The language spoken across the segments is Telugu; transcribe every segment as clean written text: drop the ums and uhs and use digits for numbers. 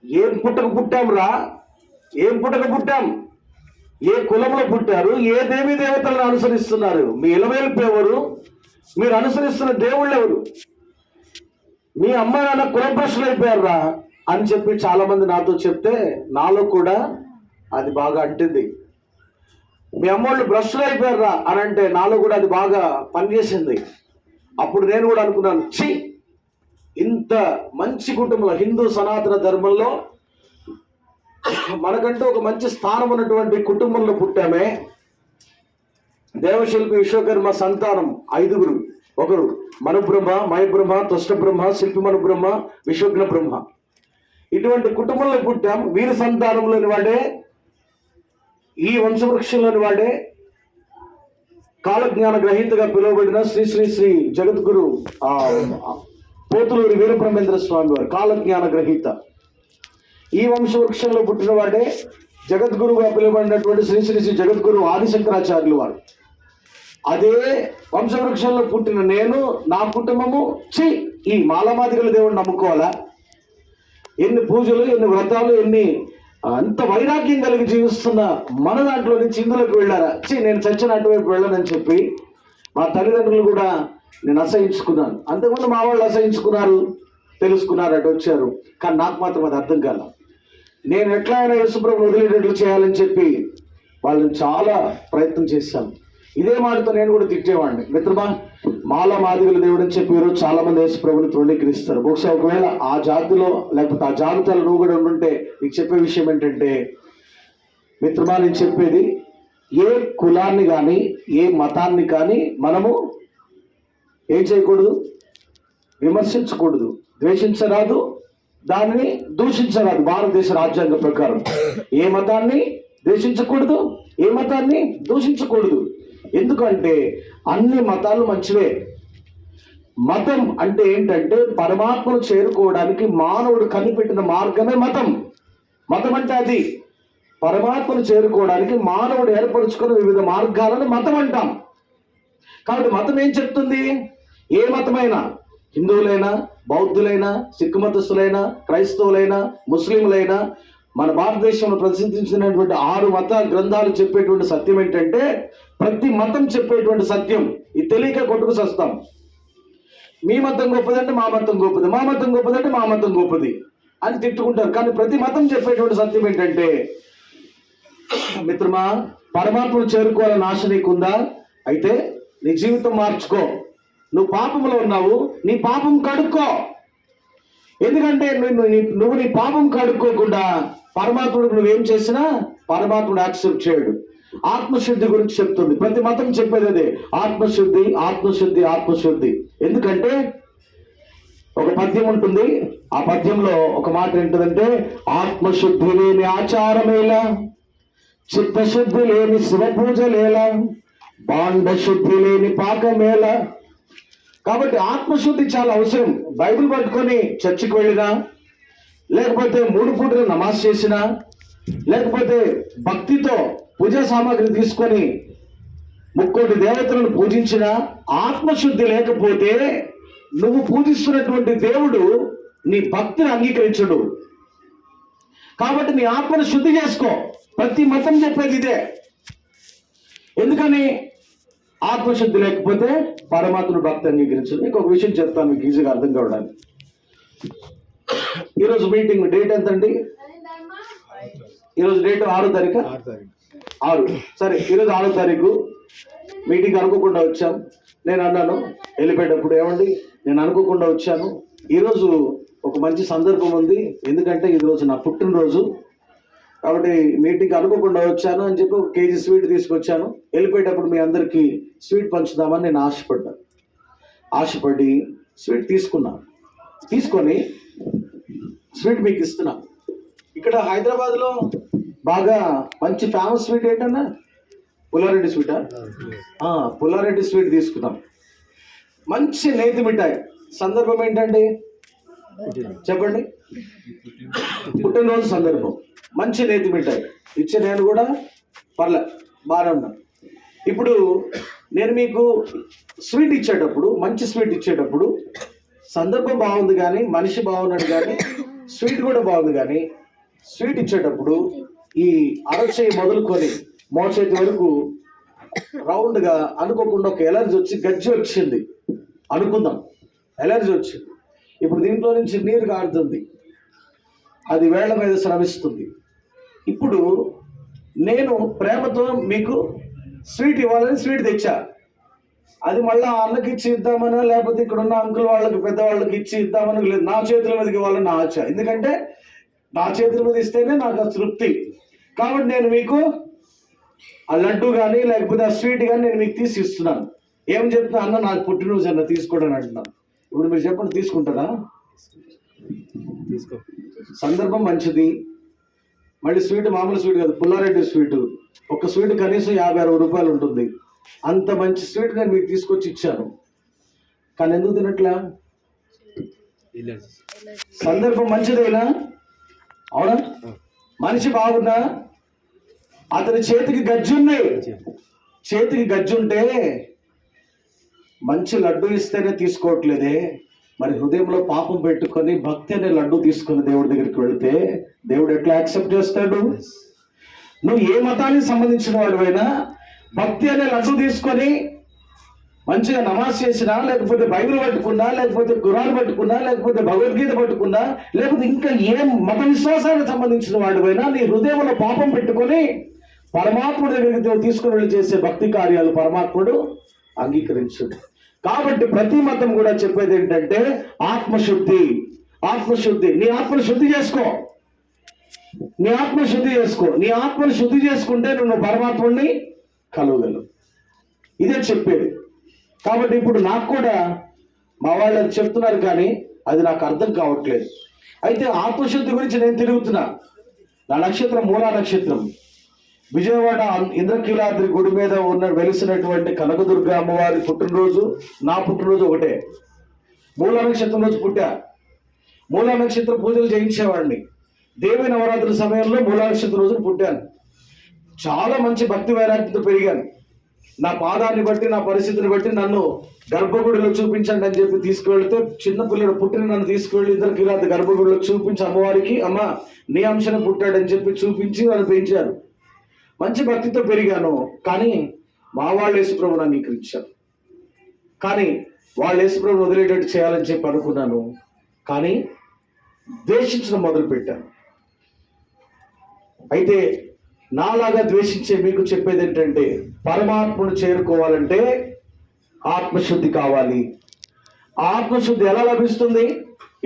ఏం పుట్టక పుట్టాం రా? ఏం పుట్టక పుట్టాం? ఏ కులంలో పుట్టారు? ఏ దేవీ దేవతలను అనుసరిస్తున్నారు? మీ ఇలవేల్పు ఎవరు? మీరు అనుసరిస్తున్న దేవుళ్ళు ఎవరు? మీ అమ్మ నాన్న కులభ్రష్టులు అయిపోయారా అని చెప్పి చాలా మంది నాతో చెప్తే నాలో కూడా అది బాగా అంటింది. మీ అమ్మోళ్ళు భ్రష్టులు అయిపోయారా అని అంటే నాలో కూడా అది బాగా పనిచేసింది. అప్పుడు నేను కూడా అనుకున్నాను, ఛీ, ఇంత మంచి కుటుంబంలో, హిందూ సనాతన ధర్మంలో మనకంటూ ఒక మంచి స్థానం ఉన్నటువంటి కుటుంబంలో పుట్టామే. దేవశిల్పి విశ్వకర్మ సంతానం 5గురు. ఒకరు మనుబ్రహ్మ, మయబ్రహ్మ, తుష్టబ్రహ్మ, శిల్పి మనుబ్రహ్మ, విశ్వజ్ఞ బ్రహ్మ. ఇటువంటి కుటుంబంలో పుట్టాం. వీరి సంతానంలోని వాడే, ఈ వంశవృక్షంలోని వాడే, కాలజ్ఞాన గ్రహీతగా పిలువబడిన శ్రీ శ్రీ శ్రీ జగద్గురు పోతులూరి వీరబ్రహ్మేంద్ర స్వామి వారు కాలజ్ఞాన గ్రహీత. ఈ వంశవృక్షంలో పుట్టిన వాడే జగద్గురుగా పిలువబడినటువంటి శ్రీ శ్రీ శ్రీ జగద్గురు ఆదిశంకరాచార్యులు వారు. అదే వంశవృక్షంలో పుట్టిన నేను, నా కుటుంబము, ఈ మాలమాదిగల దేవుడిని నమ్ముకోవాలా? ఎన్ని పూజలు, ఎన్ని వ్రతాలు, ఎన్ని అంత వైరాగ్యం కలిగి జీవిస్తున్న మన దాంట్లో నుంచి ఇందులోకి వెళ్ళారా? నేను చచ్చిన అటువైపు వెళ్ళనని చెప్పి మా తల్లిదండ్రులు కూడా నేను అసహించుకున్నాను. అంతకుముందు మా వాళ్ళు అసహించుకున్నారు, తెలుసుకున్నారు, అటు వచ్చారు. కానీ నాకు మాత్రం అది అర్థం కాల. నేను ఎట్లా అయినా యేసుప్రభుని వదిలేటట్లు చేయాలని చెప్పి వాళ్ళని చాలా ప్రయత్నం చేశాను. ఇదే మాటతో నేను కూడా తిట్టేవాడిని. మిత్రమా, మాదిగల దేవుడు అని చెప్పి ఈరోజు చాలా మంది యేసుప్రభుని తృణీకరిస్తారు. బహుశా ఒకవేళ ఆ జాతిలో లేకపోతే ఆ జాబితాలో నువ్వు కూడా ఉండుంటే నీకు చెప్పే విషయం ఏంటంటే, మిత్రమా, నేను చెప్పేది, ఏ కులాన్ని కానీ ఏ మతాన్ని కానీ మనము ఏం చేయకూడదు? విమర్శించకూడదు, ద్వేషించరాదు, దానిని దూషించరాదు. భారతదేశ రాజ్యాంగ ప్రకారం ఏ మతాన్ని ద్వేషించకూడదు, ఏ మతాన్ని దూషించకూడదు. ఎందుకంటే అన్ని మతాలు మంచివే. మతం అంటే ఏంటంటే పరమాత్మను చేరుకోవడానికి మానవుడు కనిపెట్టిన మార్గమే మతం. మతం అంటే అది పరమాత్మను చేరుకోవడానికి మానవుడు ఏర్పరచుకున్న వివిధ మార్గాలను మతం అంటాం. కాబట్టి మతం ఏం చెప్తుంది? ఏ మతమైనా, హిందువులైనా, బౌద్ధులైనా, సిక్కు మతస్థులైనా, క్రైస్తవులైనా, ముస్లింలైనా, మన భారతదేశంలో ప్రసిద్ధించినటువంటి 6 మత గ్రంథాలు చెప్పేటువంటి సత్యం ఏంటంటే, ప్రతి మతం చెప్పేటువంటి సత్యం. ఇది తెలియక కొట్టుకు సస్తాం. మీ మతం గొప్పదంటే మా మతం గొప్పది, మా మతం గొప్పదంటే మా మతం గొప్పది అని తిట్టుకుంటారు. కానీ ప్రతి మతం చెప్పేటువంటి సత్యం ఏంటంటే, మిత్రమా, పరమాత్మను చేరుకోవాలని ఆశ నీకుందా? అయితే నీ జీవితం మార్చుకో. నువ్వు పాపంలో ఉన్నావు, నీ పాపం కడుక్కో. ఎందుకంటే నువ్వు నీ పాపం కడుక్కోకుండా పరమాత్ముడికి నువ్వేం చేసినా పరమాత్ముడు యాక్సెప్ట్ చేయడు. ఆత్మశుద్ధి గురించి చెప్తుంది ప్రతి మతం చెప్పేది అదే, ఆత్మశుద్ధి, ఆత్మశుద్ధి, ఆత్మశుద్ధి. ఎందుకంటే ఒక పద్యం ఉంటుంది, ఆ పద్యంలో ఒక మాట ఏంటంటే, ఆత్మశుద్ధి లేని ఆచారమేలా, చిత్తశుద్ధి లేని శివ పూజలేలా, బాండశుద్ధి లేని పాకమేలా. కాబట్టి ఆత్మశుద్ధి చాలా అవసరం. బైబిల్ పట్టుకొని చర్చికి వెళ్ళినా, లేకపోతే 3 పూటలు నమాజ్ చేసినా, లేకపోతే భక్తితో పూజా సామాగ్రి తీసుకొని 30 దేవతలను పూజించినా, ఆత్మశుద్ధి లేకపోతే నువ్వు పూజిస్తున్నటువంటి దేవుడు నీ భక్తిని అంగీకరించడు. కాబట్టి నీ ఆత్మను శుద్ధి చేసుకో. ప్రతి మతం చెప్పేది ఇదే. ఎందుకని? ఆత్మశుద్ధి లేకపోతే పరమాత్మను భక్తి అంగీకరించదు. మీకు ఒక విషయం చెప్తాను, మీకు ఈజీగా అర్థం కావడానికి. ఈరోజు మీటింగ్ డేట్ ఎంత అండి? ఈరోజు డేట్ 6వ తారీఖు. 6. సరే, ఈరోజు 6వ తారీఖు మీటింగ్ అనుకోకుండా వచ్చాం. నేను అన్నాను వెళ్ళిపోయేటప్పుడు, ఏమండి నేను అనుకోకుండా వచ్చాను, ఈరోజు ఒక మంచి సందర్భం ఉంది, ఎందుకంటే ఈరోజు నా పుట్టినరోజు, కాబట్టి మీటింగ్ అనుకోకుండా వచ్చాను అని చెప్పి 1 కేజీ స్వీట్ తీసుకొచ్చాను. వెళ్ళిపోయేటప్పుడు మీ అందరికీ స్వీట్ పంచుదామని నేను ఆశపడి స్వీట్ తీసుకున్నాను. తీసుకొని స్వీట్ మీకు ఇస్తున్నా. ఇక్కడ హైదరాబాద్లో బాగా మంచి ఫేమస్ స్వీట్ ఏంటన్నా? పుల్లారెడ్డి స్వీటా? పుల్లారెడ్డి స్వీట్ తీసుకున్నాం. మంచి నేతి మిఠాయి. సందర్భం ఏంటండి చెప్పండి? పుట్టినరోజు సందర్భం. మంచి నేతి మిఠాయి ఇచ్చే నేను కూడా బాగానే ఉన్నాను. ఇప్పుడు నేను మీకు స్వీట్ ఇచ్చేటప్పుడు, మంచి స్వీట్ ఇచ్చేటప్పుడు సందర్భం బాగుంది కానీ, మనిషి బాగున్నాడు కానీ, స్వీట్ కూడా బాగుంది, కానీ స్వీట్ ఇచ్చేటప్పుడు ఈ అరచేయి మొదలుకొని మోచేతి వరకు రౌండ్గా అనుకోకుండా ఒక ఎలర్జీ వచ్చి గజ్జి వచ్చింది అనుకుందాం. ఎలర్జీ వచ్చింది. ఇప్పుడు దీంట్లో నుంచి నీరు కారుతుంది, అది వేళ్ల మీద శ్రమిస్తుంది. ఇప్పుడు నేను ప్రేమతో మీకు స్వీట్ ఇవ్వాలని స్వీట్ తెచ్చా. అది మళ్ళీ అన్నకి ఇచ్చి ఇద్దామనో లేకపోతే ఇక్కడ ఉన్న అంకుల్ వాళ్ళకి పెద్దవాళ్ళకి ఇచ్చి ఇద్దామనో లేదు, నా చేతుల మీదకి ఇవ్వాలని నా ఆశ. ఎందుకంటే నా చేతుల మీద ఇస్తేనే నాకు ఆ తృప్తి. కాబట్టి నేను మీకు ఆ లడ్డు కానీ లేకపోతే ఆ స్వీట్ కానీ నేను మీకు తీసి ఇస్తున్నాను. ఏం చెప్తున్నా, అన్న నాకు పుట్టినరోజు అన్న తీసుకోవడానికి అంటున్నాను. ఇప్పుడు మీరు చెప్పండి, తీసుకుంటారా? తీసుకో. సందర్భం మంచిది. మళ్ళీ స్వీట్ మామూలు స్వీట్ కాదు, పుల్లారెడ్డి స్వీటు. ఒక స్వీట్ కనీసం 50-60 రూపాయలు ఉంటుంది. అంత మంచి స్వీట్ నేను మీకు తీసుకొచ్చి ఇచ్చాను, కానీ ఎందుకు తినట్లా? సందర్భం మంచిదేనా? అవునా? మనిషి బాగున్నా, అతని చేతికి గజ్జుంది. చేతికి గజ్జుంటే మంచి లడ్డు ఇస్తేనే తీసుకోవట్లేదే. మరి హృదయంలో పాపం పెట్టుకొని భక్తి అనే లడ్డు తీసుకుని దేవుడి దగ్గరికి వెళితే దేవుడు ఎట్లా యాక్సెప్ట్ చేస్తాడు? నువ్వు ఏ మతానికి సంబంధించిన వాడివైనా భక్తి అనే లడ్డు తీసుకొని మంచిగా నమాజ్ చేసినా, లేకపోతే బైబిల్ పట్టుకున్నా, లేకపోతే ఖురాన్ పట్టుకున్నా, లేకపోతే భగవద్గీత పట్టుకున్నా, లేకపోతే ఇంకా ఏ మత విశ్వాసానికి సంబంధించిన వాడివైనా నీ హృదయంలో పాపం పెట్టుకొని పరమాత్ముడి దగ్గరికి తీసుకుని వెళ్ళి చేసే భక్తి కార్యాలు పరమాత్ముడు అంగీకరించుడు. కాబట్టి ప్రతి మతం కూడా చెప్పేది ఏంటంటే ఆత్మశుద్ధి. ఆత్మశుద్ధి. నీ ఆత్మను శుద్ధి చేసుకో. నీ ఆత్మను శుద్ధి చేసుకో. నీ ఆత్మను శుద్ధి చేసుకుంటే నువ్వు పరమాత్ముడిని కలవగలవు. ఇదే చెప్పేది. కాబట్టి ఇప్పుడు నాకు కూడా మా వాళ్ళు చెప్తున్నారు, కానీ అది నాకు అర్థం కావట్లేదు. అయితే ఆత్మశుద్ధి గురించి నేను తిరుగుతున్నా. నా నక్షత్రం మూలా నక్షత్రం. విజయవాడ ఇంద్రకీలాద్రి గుడి మీద వెలిసినటువంటి కనకదుర్గ అమ్మవారి పుట్టినరోజు, నా పుట్టినరోజు ఒకటే. మూలా నక్షత్రం రోజు పుట్టా. మూలా నక్షత్ర పూజలు చేయించేవాడిని. దేవి నవరాత్రి సమయంలో మూలా నక్షత్రం రోజున పుట్టాను. చాలా మంచి భక్తి వైరాగ్యంతో పెరిగాను. నా పాదాన్ని బట్టి, నా పరిస్థితిని బట్టి నన్ను గర్భగుడిలో చూపించండి అని చెప్పి తీసుకువెళ్తే, చిన్న పిల్లడు పుట్టిన నన్ను తీసుకువెళ్ళి ఇంద్రకీలాద్రి గర్భగుడిలో చూపించి అమ్మవారికి, అమ్మ నీ అంశన పుట్టాడని చెప్పి చూపించి వాళ్ళు పెంచారు. మంచి భక్తితో పెరిగాను. కానీ మా వాళ్ళు యేసుప్రభుని అంగీకరించారు. కానీ వాళ్ళు యేసుప్రభుని వదిలేటట్టు చేయాలని చెప్పి అనుకున్నాను. కానీ ద్వేషించడం మొదలుపెట్టాను. అయితే నాలాగా ద్వేషించే మీకు చెప్పేది ఏంటంటే, పరమాత్మను చేరుకోవాలంటే ఆత్మశుద్ధి కావాలి. ఆత్మశుద్ధి ఎలా లభిస్తుంది?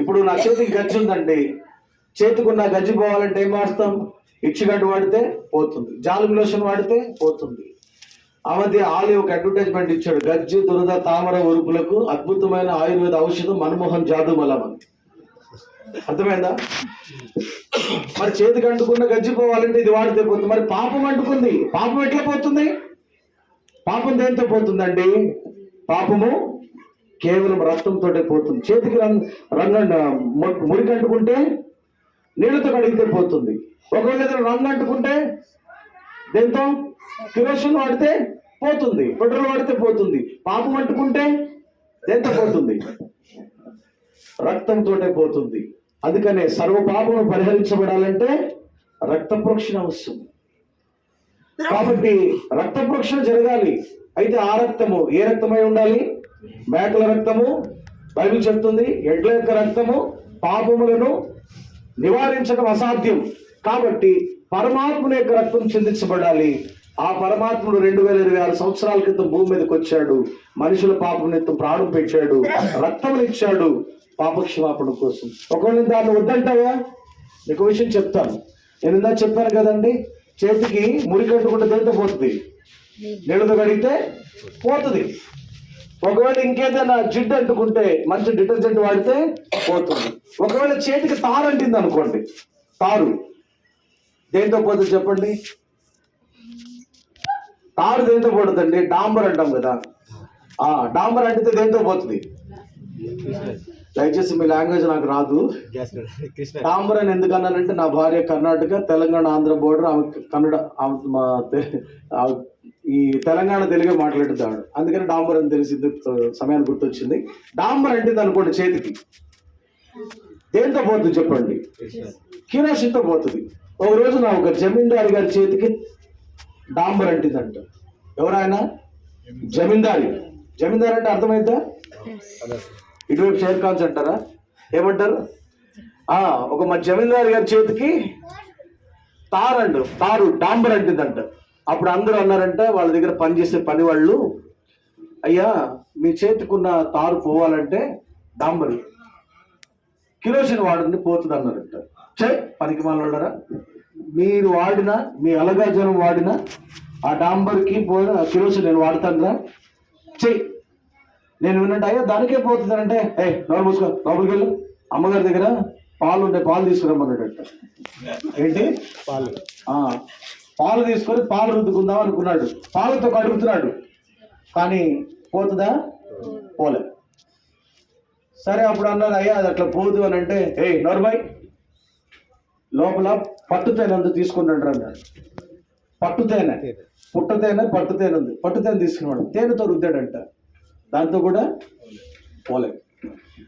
ఇప్పుడు నా చేతికి గజ్జి ఉందండి. చేతికున్న గజ్జి పోవాలంటే ఏం వాడతాం? ఇచ్చిగడ్డు వాడితే పోతుంది, జాలిం లోషన్ వాడితే పోతుంది. ఆ మధ్య ఆలివ్ ఒక అడ్వర్టైజ్మెంట్ ఇచ్చాడు, గజ్జి, దురద, తామర ఉరుపులకు అద్భుతమైన ఆయుర్వేద ఔషధం మన్మోహన్ జాదు మలం అని. అర్థమైందా? మరి చేతికి అంటుకున్న గజ్జి పోవాలంటే ఇది వాడితే పోతుంది. మరి పాపం అంటుకుంది, పాపం ఎట్లా పోతుంది? పాపం దేంతో పోతుందండి? పాపము కేవలం రక్తంతో పోతుంది. చేతికి మురికి అంటుకుంటే నీళ్ళతో కడిగితే పోతుంది. ఒకవేళ రంగు అంటుకుంటే దేంతో? కిరోసిన్ వాడితే పోతుంది, పెట్రోల్ వాడితే పోతుంది. పాపం అంటుకుంటే దేంతో పోతుంది? రక్తంతో పోతుంది. అందుకనే సర్వ పాపము పరిహరించబడాలంటే రక్త ప్రోక్షణ అవసరం. కాబట్టి రక్త ప్రోక్షణ జరగాలి. అయితే ఆ రక్తము ఏ రక్తమై ఉండాలి? మేకల రక్తము. బైబిల్ చెప్తుంది, ఎడ్ల యొక్క రక్తము పాపములను నివారించడం అసాధ్యం. కాబట్టి పరమాత్ముని యొక్క రక్తం చిందించబడాలి. ఆ పరమాత్ముడు 2026 సంవత్సరాల క్రితం భూమి మీదకి వచ్చాడు. మనుషుల పాపం నిమిత్తం ప్రాణం పెట్టాడు, రక్తం ఇచ్చాడు పాపక్షమాపణ కోసం. ఒకవేళ దాన్ని వద్దంటావా? నీకు విషయం చెప్తాను. నేను ఇందా చెప్పాను కదండి, చేతికి మురికి అంటుకుంటే దేంతో పోతుంది? నీళ్ళతో కడిగితే పోతుంది. ఒకవేళ ఇంకేదైనా జిడ్డు అంటుకుంటే మంచి డిటర్జెంట్ వాడితే పోతుంది. ఒకవేళ చేతికి తారు అంటింది అనుకోండి, తారు దేంతో పోతుంది చెప్పండి? తారు దేంతో పోతుందండి? డాంబర్ అంటాం కదా. డాంబర్ అంటితే దేంతో పోతుంది? దయచేసి మీ లాంగ్వేజ్ నాకు రాదు. డాంబర్ అని ఎందుకన్నానంటే, నా భార్య కర్ణాటక, తెలంగాణ, ఆంధ్ర బోర్డర్. ఆమె కన్నడ, ఈ తెలంగాణ తెలుగే మాట్లాడుతాడు. అందుకని డాంబర్ అని తెలిసింది, సమయాన్ని గుర్తొచ్చింది. డాంబర్ అంటింది అనుకోండి చేతికి, దేంతో పోతుంది చెప్పండి? కిరోసిన్తో పోతుంది. ఒక రోజు నా ఒక జమీందారి గారి చేతికి డాంబర్ అంటిందంట. ఎవరైనా జమీందారి. జమీందారి అంటే అర్థమైందా? ఇటువైపు షేర్ ఖాన్స్ అంటారా? ఏమంటారు? ఒక మా జమీందారి గారి చేతికి తారు డాంబర్ అంటిందంట. అప్పుడు అందరూ అన్నారంట, వాళ్ళ దగ్గర పనిచేసే పని వాళ్ళు, అయ్యా మీ చేతికున్న తారు పోవాలంటే డాంబర్ కిరోసిన్ వాడండి పోతుంది అన్నారంట. పనికి మాలరా, మీరు వాడిన మీ అలగాజనం వాడిన ఆ డాంబర్కి పోయిన కిరోసిన్ నేను వాడతానురా, చెయ్యి. నేను విన్నట్టు అయ్యా దానికే పోతుందంటే, నోరు మూసుకో, లోపలికి వెళ్ళు, అమ్మగారి దగ్గర పాలు ఉంటే పాలు తీసుకురమ్మన్నాడట. ఏంటి? పాలు తీసుకొని పాలు రుద్దుకుందాం అనుకున్నాడు. పాలతో కడుగుతున్నాడు, కానీ పోతుందా? పోలే. సరే అప్పుడు అన్నారు, అయ్యా అది అట్లా పోదు అని అంటే, నోర్బాయ్ లోపల పట్టుతేనె అందు తీసుకుంటాడు అన్నాడు. పట్టుతేనె, పుట్టతేనె, పట్టుతేనె ఉంది. పట్టుతేనె తీసుకున్నాడు, తేనెతో రుద్దాడంట, దాంతో కూడా పోలే.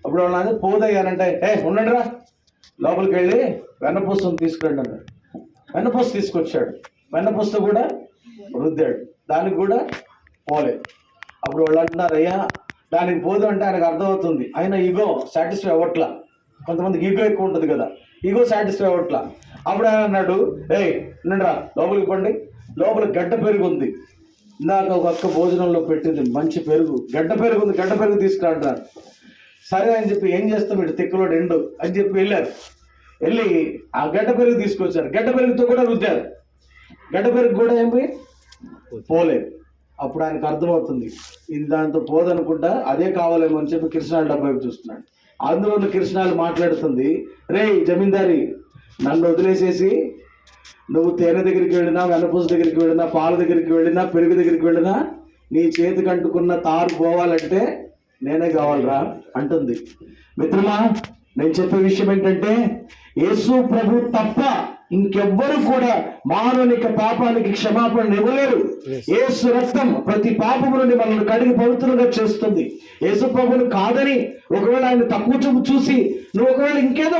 అప్పుడు వాళ్ళు పోదయ్యానంటే, ఉండండి రా, లోపలికి వెళ్ళి వెన్నపూసను తీసుకురండి అన్నాడు. వెన్నపూస తీసుకొచ్చాడు, వెన్నపూసతో కూడా రుద్దాడు, దానికి కూడా పోలే. అప్పుడు వాళ్ళు అంటున్నారు, అయ్యా దానికి పోదు అంటే ఆయనకు అర్థమవుతుంది, ఆయన ఈగో సాటిస్ఫై అవ్వట్లా. కొంతమందికి ఈగో ఎక్కువ ఉంటుంది కదా, ఈగో సాటిస్ఫై అవ్వట్లా. అప్పుడు ఆయన అన్నాడు, రా లోపలికి పండి, లోపల గడ్డ పెరుగు ఉంది, ఇందాక ఒక అక్క భోజనంలో పెట్టింది మంచి పెరుగు, గడ్డ పెరుగు ఉంది, గడ్డ పెరుగు తీసుకురాంటారు. సరే అని చెప్పి ఏం చేస్తాం ఇటు తిక్కలోడు ఎండు అని చెప్పి వెళ్ళారు. వెళ్ళి ఆ గడ్డ పెరుగు తీసుకొచ్చారు, గడ్డ పెరుగుతో కూడా రుద్దారు, గడ్డ పెరుగు కూడా ఏమి పోలేదు. అప్పుడు ఆయనకు అర్థమవుతుంది, ఇది దాంతో పోదనుకుంటా, అదే కావాలేమో అని చెప్పి కృష్ణాలు డబ్బా వైపు చూస్తున్నాడు. అందులో కృష్ణాలు మాట్లాడుతుంది, రే జమీందారి, నన్ను వదిలేసేసి నువ్వు తేనె దగ్గరికి వెళ్ళినా, వెన్నపూస దగ్గరికి వెళ్ళినా, పాల దగ్గరికి వెళ్ళినా, పెరుగు దగ్గరికి వెళ్ళినా, నీ చేతికి అంటుకున్న తారు పోవాలంటే నేనే కావాలరా అంటుంది. మిత్రమా, నేను చెప్పే విషయం ఏంటంటే, యేసు ప్రభు తప్ప ఇంకెవ్వరు కూడా మానవునిక పాపానికి క్షమాపణ ఇవ్వలేరు. యేసు రక్తం ప్రతి పాపము నుండి మనల్ని కడిగి పవిత్రంగా చేస్తుంది. యేసు ప్రభుని కాదని ఒకవేళ ఆయన తక్కువ చూపు చూసి నువ్వు ఒకవేళ ఇంకేదో